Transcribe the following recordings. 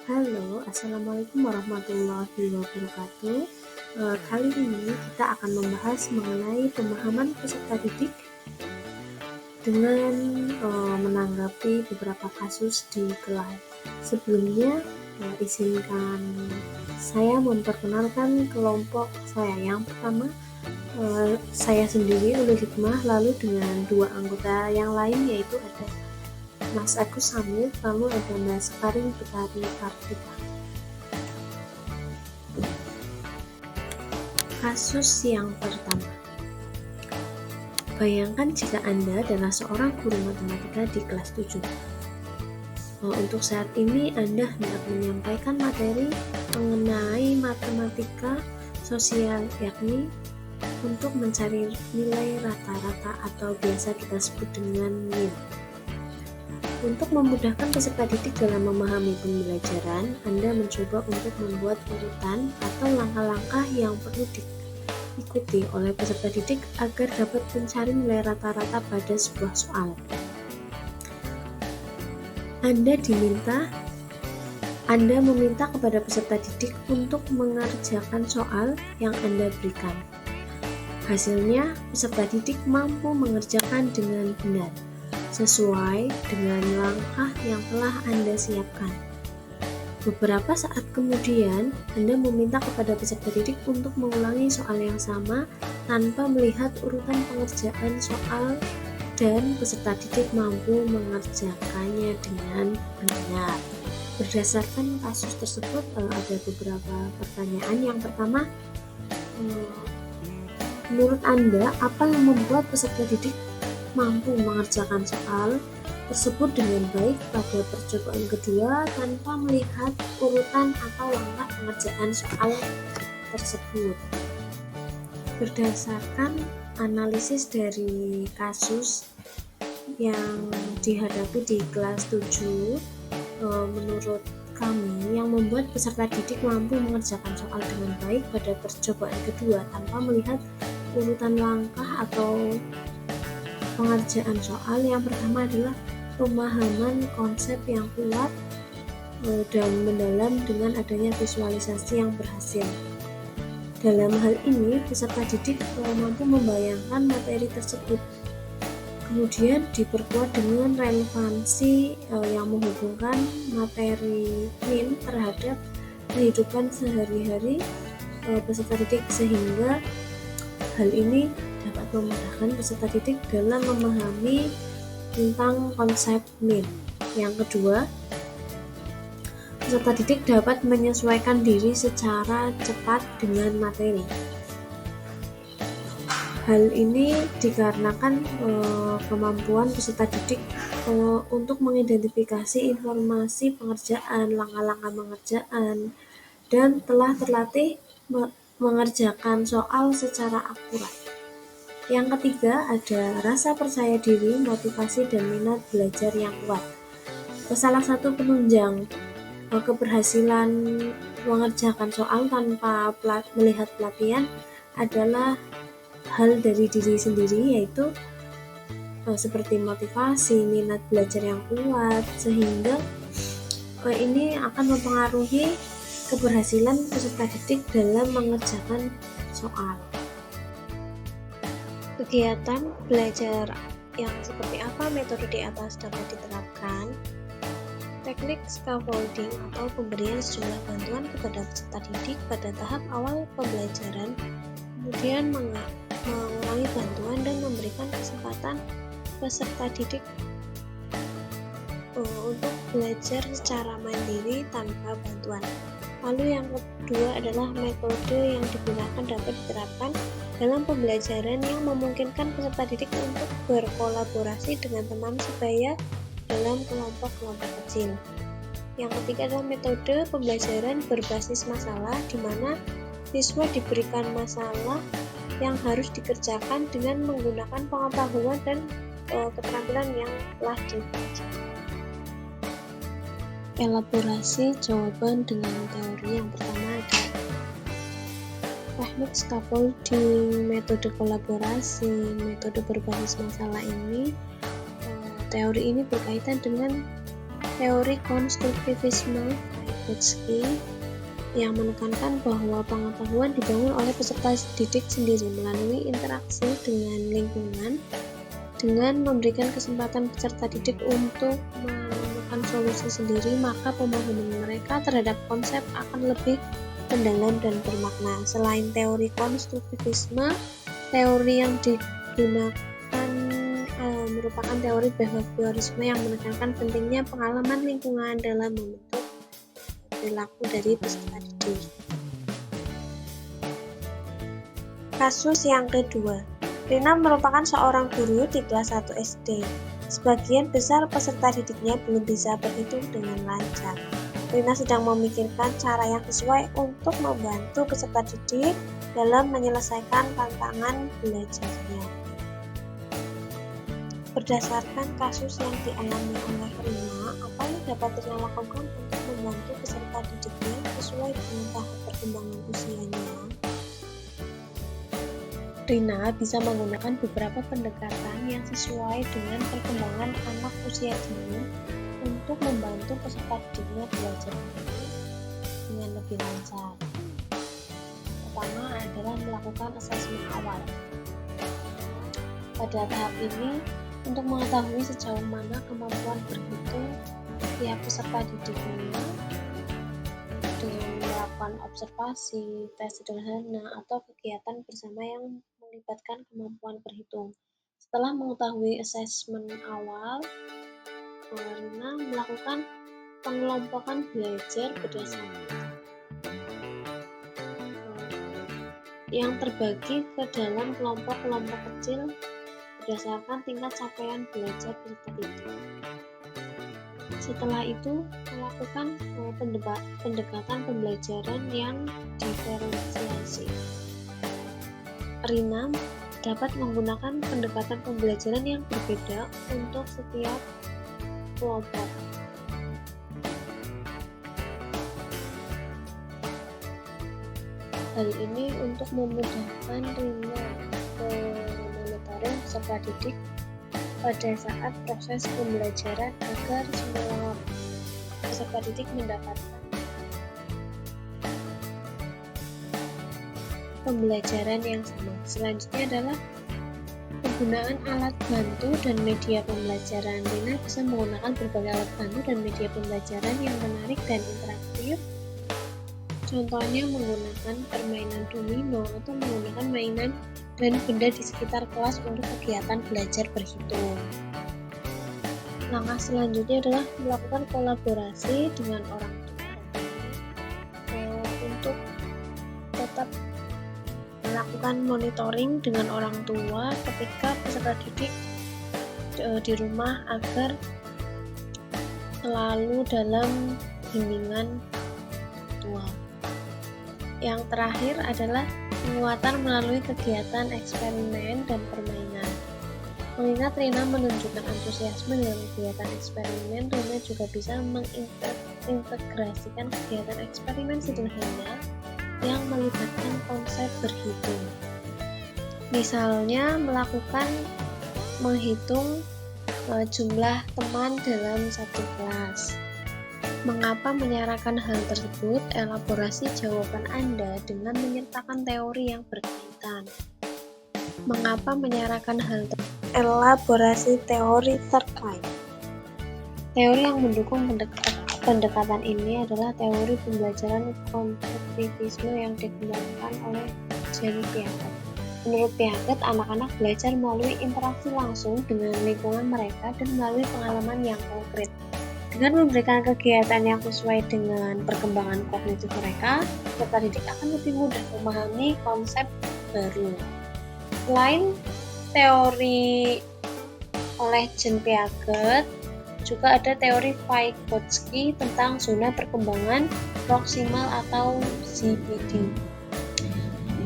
Halo, Assalamualaikum warahmatullahi wabarakatuh. Kali ini kita akan membahas mengenai pemahaman peserta didik dengan menanggapi beberapa kasus di kelas. Sebelumnya, izinkan saya memperkenalkan kelompok saya. Yang pertama, saya sendiri Ulul Hikmah, lalu dengan dua anggota yang lain yaitu ada Mas Agus Samir, lalu ada Mas Karim Betari Kartika. Kasus yang pertama. Bayangkan jika Anda adalah seorang guru matematika di kelas 7. Untuk saat ini Anda hendak menyampaikan materi mengenai matematika sosial, yakni untuk mencari nilai rata-rata atau biasa kita sebut dengan NIM. Untuk memudahkan peserta didik dalam memahami pembelajaran, Anda mencoba untuk membuat urutan atau langkah-langkah yang perlu diikuti oleh peserta didik agar dapat mencari nilai rata-rata pada sebuah soal. Anda meminta kepada peserta didik untuk mengerjakan soal yang Anda berikan. Hasilnya, peserta didik mampu mengerjakan dengan benar sesuai dengan langkah yang telah Anda siapkan. Beberapa saat kemudian, Anda meminta kepada peserta didik untuk mengulangi soal yang sama tanpa melihat urutan pengerjaan soal, dan peserta didik mampu mengerjakannya dengan benar. Berdasarkan kasus tersebut, ada beberapa pertanyaan. Yang pertama, menurut Anda, apa yang membuat peserta didik mampu mengerjakan soal tersebut dengan baik pada percobaan kedua tanpa melihat urutan atau langkah pengerjaan soal tersebut? Berdasarkan analisis dari kasus yang dihadapi di kelas 7, menurut kami yang membuat peserta didik mampu mengerjakan soal dengan baik pada percobaan kedua tanpa melihat urutan langkah atau pengerjaan soal, yang pertama adalah pemahaman konsep yang kuat dan mendalam dengan adanya visualisasi yang berhasil. Dalam hal ini, peserta didik mampu membayangkan materi tersebut, kemudian diperkuat dengan relevansi yang menghubungkan materi NIM terhadap kehidupan sehari-hari peserta didik, sehingga hal ini dapat memudahkan peserta didik dalam memahami tentang konsep NIM. Yang kedua, peserta didik dapat menyesuaikan diri secara cepat dengan materi. Hal ini dikarenakan kemampuan peserta didik untuk mengidentifikasi informasi pengerjaan, langkah-langkah pengerjaan, dan telah terlatih mengerjakan soal secara akurat. Yang ketiga, ada rasa percaya diri, motivasi, dan minat belajar yang kuat. Salah satu penunjang keberhasilan mengerjakan soal tanpa melihat pelatihan adalah hal dari diri sendiri, yaitu seperti motivasi, minat belajar yang kuat, sehingga ini akan mempengaruhi keberhasilan peserta didik dalam mengerjakan soal. Kegiatan belajar yang seperti apa metode di atas dapat diterapkan? Teknik scaffolding atau pemberian sejumlah bantuan kepada peserta didik pada tahap awal pembelajaran, kemudian mengurangi bantuan dan memberikan kesempatan peserta didik untuk belajar secara mandiri tanpa bantuan. Lalu yang kedua adalah metode yang digunakan dapat diterapkan dalam pembelajaran yang memungkinkan peserta didik untuk berkolaborasi dengan teman sebaya dalam kelompok-kelompok kecil. Yang ketiga adalah metode pembelajaran berbasis masalah, di mana siswa diberikan masalah yang harus dikerjakan dengan menggunakan pengetahuan dan keterampilan yang telah dipelajari. Elaborasi jawaban dengan teori. Yang pertama ada teknik scaffolding, metode kolaborasi, metode berbasis masalah ini. Teori ini berkaitan dengan teori konstruktivisme Vygotsky yang menekankan bahwa pengetahuan dibangun oleh peserta didik sendiri melalui interaksi dengan lingkungan. Dengan memberikan kesempatan peserta didik untuk menemukan solusi sendiri, maka pemahaman mereka terhadap konsep akan lebih mendalam dan bermakna. Selain teori konstruktivisme, teori yang digunakan merupakan teori behaviorisme yang menekankan pentingnya pengalaman lingkungan dalam membentuk perilaku dari peserta didik. Kasus yang kedua, Rina merupakan seorang guru di kelas 1 SD. Sebagian besar peserta didiknya belum bisa berhitung dengan lancar. Rina sedang memikirkan cara yang sesuai untuk membantu peserta didik dalam menyelesaikan tantangan belajarnya. Berdasarkan kasus yang dialami oleh Rina, apa yang dapat Rina lakukan untuk membantu peserta didiknya sesuai dengan tahap perkembangan usianya? Rina bisa menggunakan beberapa pendekatan yang sesuai dengan perkembangan anak usia dini untuk membantu peserta didiknya belajar dengan lebih lancar. Pertama adalah melakukan asesmen awal. Pada tahap ini, untuk mengetahui sejauh mana kemampuan berhitung tiap peserta didiknya dengan melakukan observasi, tes sederhana, atau kegiatan bersama yang melibatkan kemampuan berhitung. Setelah mengetahui asesmen awal, Rina melakukan pengelompokan belajar berdasarkan yang terbagi ke dalam kelompok-kelompok kecil berdasarkan tingkat capaian belajar peserta didik. Setelah itu, melakukan pendekatan pembelajaran yang diferensiasi. Rina dapat menggunakan pendekatan pembelajaran yang berbeda untuk setiap kelompok. Hal ini untuk memudahkan Rina monitoring peserta didik pada saat proses pembelajaran agar semua peserta didik mendapatkan pembelajaran yang sama. Selanjutnya adalah penggunaan alat bantu dan media pembelajaran. Rina bisa menggunakan berbagai alat bantu dan media pembelajaran yang menarik dan interaktif. Contohnya menggunakan permainan domino atau menggunakan mainan dan benda di sekitar kelas untuk kegiatan belajar berhitung. Langkah selanjutnya adalah melakukan kolaborasi dengan orang tua untuk tetap melakukan monitoring dengan orang tua ketika peserta didik di rumah agar selalu dalam bimbingan tua. Yang terakhir adalah penguatan melalui kegiatan eksperimen dan permainan. Mengingat Rina menunjukkan antusiasme dalam kegiatan eksperimen, Rina juga bisa mengintegrasikan kegiatan eksperimen sederhana yang melibatkan konsep berhitung. Misalnya melakukan menghitung jumlah teman dalam satu kelas. Mengapa menyarankan hal tersebut? Elaborasi jawaban Anda dengan menyertakan teori yang berkaitan. Mengapa menyarankan hal tersebut? Elaborasi teori terkait. Teori yang mendukung pendekatan ini adalah teori pembelajaran konstruktivisme yang dikembangkan oleh Jean Piaget. Menurut Piaget, anak-anak belajar melalui interaksi langsung dengan lingkungan mereka dan melalui pengalaman yang konkret. Dengan memberikan kegiatan yang sesuai dengan perkembangan kognitif mereka, peserta didik akan lebih mudah memahami konsep baru. Selain teori oleh Jean Piaget, juga ada teori Vygotsky tentang zona perkembangan proksimal atau ZPD.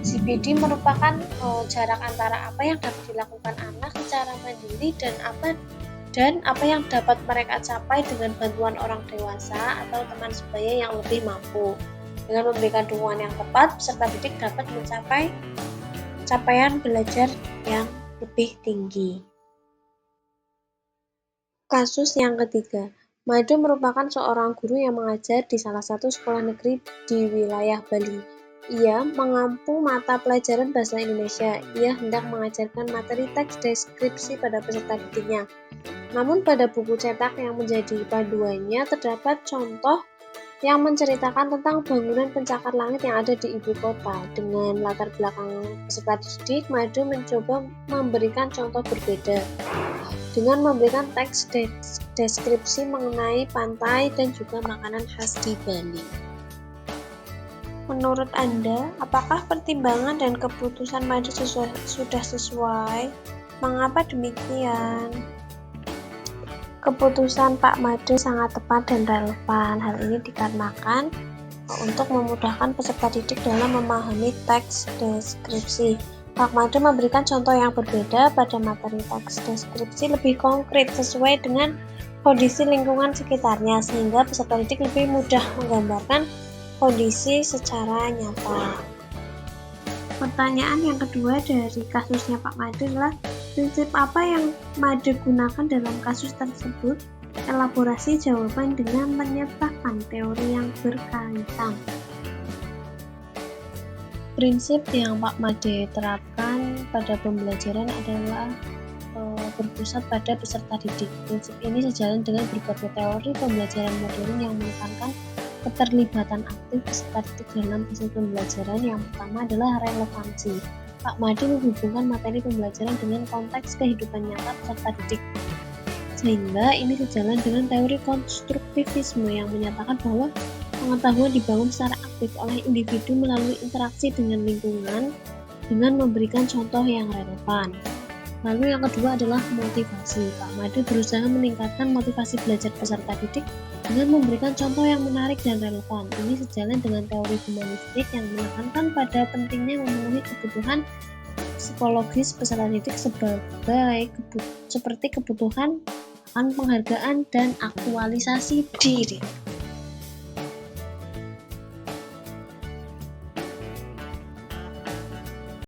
ZPD merupakan jarak antara apa yang dapat dilakukan anak secara mandiri dan apa yang dapat mereka capai dengan bantuan orang dewasa atau teman sebaya yang lebih mampu. Dengan memberikan dukungan yang tepat, peserta didik dapat mencapai capaian belajar yang lebih tinggi. Kasus yang ketiga, Made merupakan seorang guru yang mengajar di salah satu sekolah negeri di wilayah Bali. Ia mengampu mata pelajaran bahasa Indonesia. Ia hendak mengajarkan materi teks deskripsi pada peserta didiknya. Namun pada buku cetak yang menjadi panduannya terdapat contoh yang menceritakan tentang bangunan pencakar langit yang ada di ibu kota. Dengan latar belakang peserta didik, Made mencoba memberikan contoh berbeda dengan memberikan teks deskripsi mengenai pantai dan juga makanan khas di Bali. Menurut Anda, apakah pertimbangan dan keputusan Made sudah sesuai? Mengapa demikian? Keputusan Pak Made sangat tepat dan relevan. Hal ini dikarenakan untuk memudahkan peserta didik dalam memahami teks deskripsi. Pak Made memberikan contoh yang berbeda pada materi teks deskripsi lebih konkret sesuai dengan kondisi lingkungan sekitarnya, sehingga peserta didik lebih mudah menggambarkan kondisi secara nyata. Pertanyaan yang kedua dari kasusnya Pak Made adalah, prinsip apa yang Made gunakan dalam kasus tersebut? Elaborasi jawaban dengan menyertakan teori yang berkaitan. Prinsip yang Pak Made terapkan pada pembelajaran adalah berpusat pada peserta didik. Prinsip ini sejalan dengan berbagai teori pembelajaran modern yang menekankan keterlibatan aktif peserta didik dalam proses pembelajaran. Yang pertama adalah relevansi. Pak Made menghubungkan materi pembelajaran dengan konteks kehidupan nyata peserta didik, sehingga ini sejalan dengan teori konstruktivisme yang menyatakan bahwa pengetahuan dibangun secara aktif oleh individu melalui interaksi dengan lingkungan dengan memberikan contoh yang relevan. Lalu yang kedua adalah motivasi. Pak Made berusaha meningkatkan motivasi belajar peserta didik dengan memberikan contoh yang menarik dan relevan. Ini sejalan dengan teori humanistik yang menekankan pada pentingnya memenuhi kebutuhan psikologis peserta didik seperti kebutuhan akan penghargaan dan aktualisasi diri.